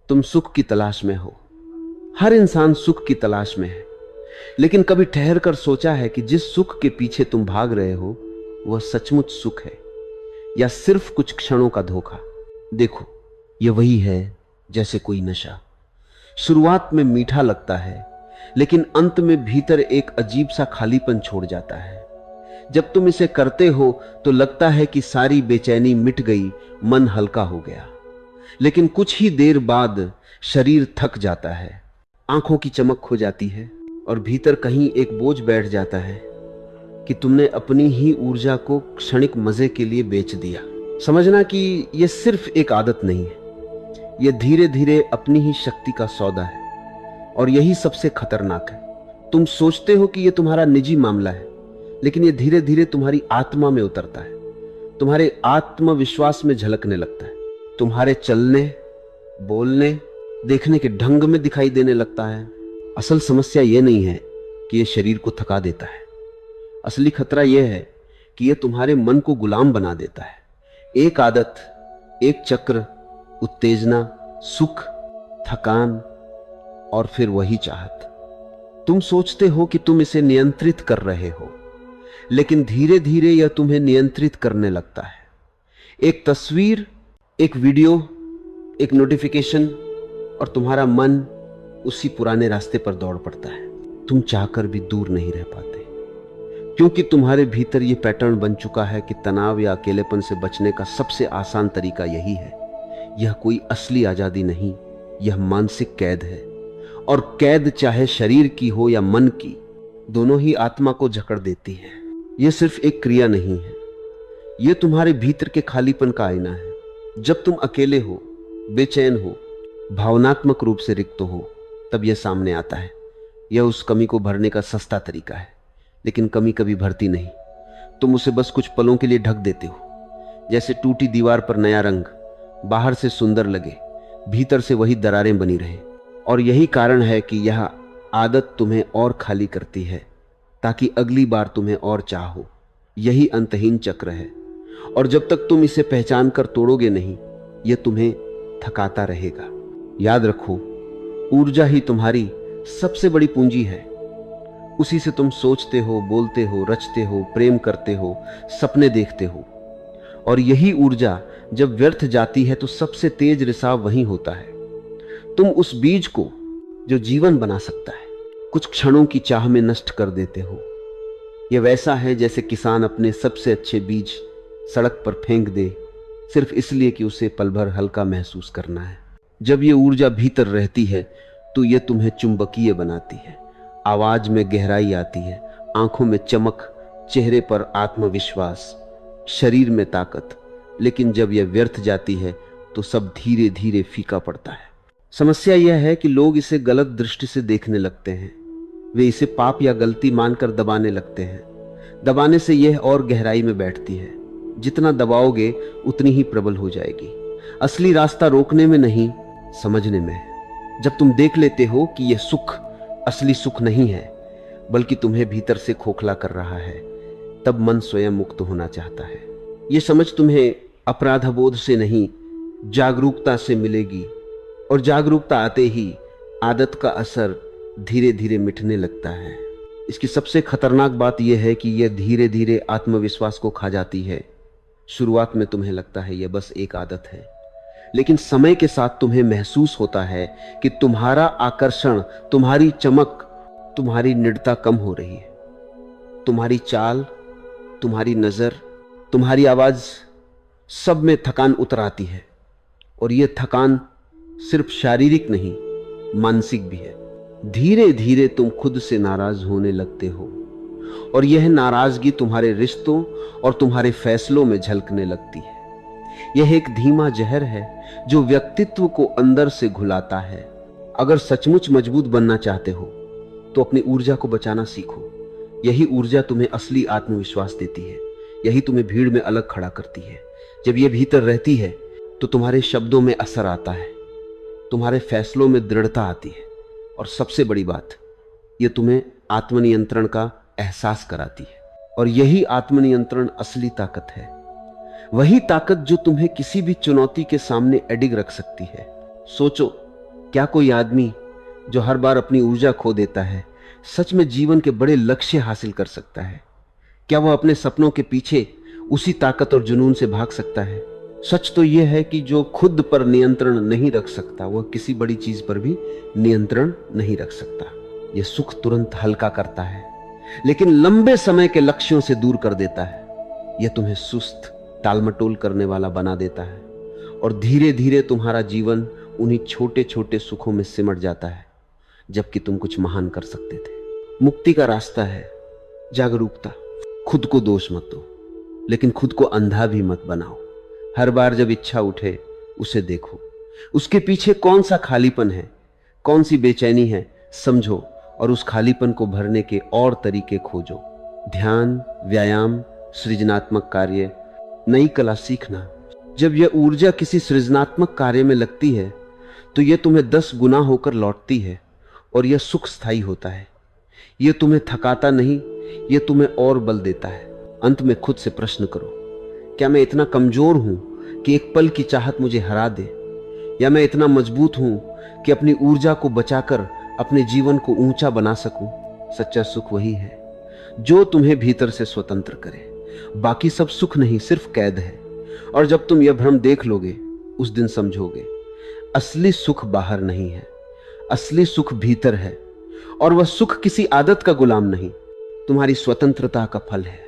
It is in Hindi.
तुम सुख की तलाश में हो। हर इंसान सुख की तलाश में है, लेकिन कभी ठहर कर सोचा है कि जिस सुख के पीछे तुम भाग रहे हो वह सचमुच सुख है या सिर्फ कुछ क्षणों का धोखा? देखो, यह वही है जैसे कोई नशा। शुरुआत में मीठा लगता है, लेकिन अंत में भीतर एक अजीब सा खालीपन छोड़ जाता है। जब तुम इसे करते हो तो लगता है कि सारी बेचैनी मिट गई, मन हल्का हो गया। लेकिन कुछ ही देर बाद शरीर थक जाता है, आंखों की चमक खो जाती है और भीतर कहीं एक बोझ बैठ जाता है कि तुमने अपनी ही ऊर्जा को क्षणिक मजे के लिए बेच दिया। समझना कि यह सिर्फ एक आदत नहीं है, यह धीरे धीरे अपनी ही शक्ति का सौदा है। और यही सबसे खतरनाक है। तुम सोचते हो कि यह तुम्हारा निजी मामला है, लेकिन यह धीरे धीरे तुम्हारी आत्मा में उतरता है, तुम्हारे आत्मविश्वास में झलकने लगता है, तुम्हारे चलने, बोलने, देखने के ढंग में दिखाई देने लगता है। असल समस्या यह नहीं है कि यह शरीर को थका देता है, असली खतरा यह है कि यह तुम्हारे मन को गुलाम बना देता है। एक आदत, एक चक्र, उत्तेजना, सुख, थकान और फिर वही चाहत। तुम सोचते हो कि तुम इसे नियंत्रित कर रहे हो, लेकिन धीरे धीरे यह तुम्हें नियंत्रित करने लगता है। एक तस्वीर, एक वीडियो, एक नोटिफिकेशन और तुम्हारा मन उसी पुराने रास्ते पर दौड़ पड़ता है। तुम चाहकर भी दूर नहीं रह पाते, क्योंकि तुम्हारे भीतर यह पैटर्न बन चुका है कि तनाव या अकेलेपन से बचने का सबसे आसान तरीका यही है। यह कोई असली आजादी नहीं, यह मानसिक कैद है। और कैद चाहे शरीर की हो या मन की, दोनों ही आत्मा को जकड़ देती है। यह सिर्फ एक क्रिया नहीं है, यह तुम्हारे भीतर के खालीपन का आईना है। जब तुम अकेले हो, बेचैन हो, भावनात्मक रूप से रिक्त हो, तब यह सामने आता है। यह उस कमी को भरने का सस्ता तरीका है, लेकिन कमी कभी भरती नहीं। तुम उसे बस कुछ पलों के लिए ढक देते हो, जैसे टूटी दीवार पर नया रंग, बाहर से सुंदर लगे, भीतर से वही दरारें बनी रहे। और यही कारण है कि यह आदत तुम्हें और खाली करती है, ताकि अगली बार तुम्हें और चाहो। यही अंतहीन चक्र है, और जब तक तुम इसे पहचान कर तोड़ोगे नहीं, यह तुम्हें थकाता रहेगा। याद रखो, ऊर्जा ही तुम्हारी सबसे बड़ी पूंजी है। उसी से तुम सोचते हो, बोलते हो, रचते हो, प्रेम करते हो, सपने देखते हो। और यही ऊर्जा जब व्यर्थ जाती है तो सबसे तेज रिसाव वहीं होता है। तुम उस बीज को जो जीवन बना सकता है, कुछ क्षणों की चाह में नष्ट कर देते हो। यह वैसा है जैसे किसान अपने सबसे अच्छे बीज सड़क पर फेंक दे, सिर्फ इसलिए कि उसे पल भर हल्का महसूस करना है। जब यह ऊर्जा भीतर रहती है तो यह तुम्हें चुंबकीय बनाती है, आवाज में गहराई आती है, आंखों में चमक, चेहरे पर आत्मविश्वास, शरीर में ताकत। लेकिन जब यह व्यर्थ जाती है तो सब धीरे धीरे फीका पड़ता है। समस्या यह है कि लोग इसे गलत दृष्टि से देखने लगते हैं। वे इसे पाप या गलती मानकर दबाने लगते हैं। दबाने से यह और गहराई में बैठती है। जितना दबाओगे उतनी ही प्रबल हो जाएगी। असली रास्ता रोकने में नहीं, समझने में है। जब तुम देख लेते हो कि यह सुख असली सुख नहीं है, बल्कि तुम्हें भीतर से खोखला कर रहा है, तब मन स्वयं मुक्त होना चाहता है। यह समझ तुम्हें अपराधबोध से नहीं, जागरूकता से मिलेगी। और जागरूकता आते ही आदत का असर धीरे धीरे मिटने लगता है। इसकी सबसे खतरनाक बात यह है कि यह धीरे धीरे आत्मविश्वास को खा जाती है। शुरुआत में तुम्हें लगता है यह बस एक आदत है, लेकिन समय के साथ तुम्हें महसूस होता है कि तुम्हारा आकर्षण, तुम्हारी चमक, तुम्हारी निडता कम हो रही है। तुम्हारी चाल, तुम्हारी नजर, तुम्हारी आवाज, सब में थकान उतर आती है। और यह थकान सिर्फ शारीरिक नहीं, मानसिक भी है। धीरे धीरे तुम खुद से नाराज होने लगते हो, और यह नाराजगी तुम्हारे रिश्तों और तुम्हारे फैसलों में झलकने लगती है। यह एक धीमा जहर है जो व्यक्तित्व को अंदर से घुलाता है। अगर सचमुच मजबूत बनना चाहते हो तो अपनी ऊर्जा को बचाना सीखो। यही ऊर्जा तुम्हें असली आत्मविश्वास देती है। यही तुम्हें भीड़ में अलग खड़ा करती है। जब यह भीतर रहती है तो तुम्हारे शब्दों में असर आता है, तुम्हारे फैसलों में दृढ़ता आती है, और सबसे बड़ी बात, यह तुम्हें आत्मनियंत्रण का एहसास कराती है। और यही आत्मनियंत्रण असली ताकत है। वही ताकत जो तुम्हें किसी भी चुनौती के सामने अडिग रख सकती है। सोचो, क्या कोई आदमी जो हर बार अपनी ऊर्जा खो देता है सच में जीवन के बड़े लक्ष्य हासिल कर सकता है? क्या वह अपने सपनों के पीछे उसी ताकत और जुनून से भाग सकता है? सच तो यह है कि जो खुद पर नियंत्रण नहीं रख सकता वह किसी बड़ी चीज पर भी नियंत्रण नहीं रख सकता। यह सुख तुरंत हल्का करता है, लेकिन लंबे समय के लक्ष्यों से दूर कर देता है। यह तुम्हें सुस्त, टालमटोल करने वाला बना देता है और धीरे धीरे तुम्हारा जीवन उन्हीं छोटे छोटे सुखों में सिमट जाता है, जबकि तुम कुछ महान कर सकते थे। मुक्ति का रास्ता है जागरूकता। खुद को दोष मत दो, लेकिन खुद को अंधा भी मत बनाओ। हर बार जब इच्छा उठे उसे देखो, उसके पीछे कौन सा खालीपन है, कौन सी बेचैनी है, समझो और उस खालीपन को भरने के और तरीके खोजो। ध्यान, व्यायाम, सृजनात्मक कार्य, नई कला सीखना। जब यह ऊर्जा किसी सृजनात्मक कार्य में लगती है तो यह तुम्हें 10 गुना होकर लौटती है और यह सुख स्थायी होता है। यह तुम्हें थकाता नहीं, यह तुम्हें और बल देता है। अंत में खुद से प्रश्न करो, क्या मैं इतना कमजोर हूं कि एक पल की चाहत मुझे हरा दे, या मैं इतना मजबूत हूं कि अपनी ऊर्जा को बचाकर अपने जीवन को ऊंचा बना सकूं? सच्चा सुख वही है जो तुम्हें भीतर से स्वतंत्र करे। बाकी सब सुख नहीं, सिर्फ कैद है। और जब तुम यह भ्रम देख लोगे उस दिन समझोगे असली सुख बाहर नहीं है, असली सुख भीतर है। और वह सुख किसी आदत का गुलाम नहीं, तुम्हारी स्वतंत्रता का फल है।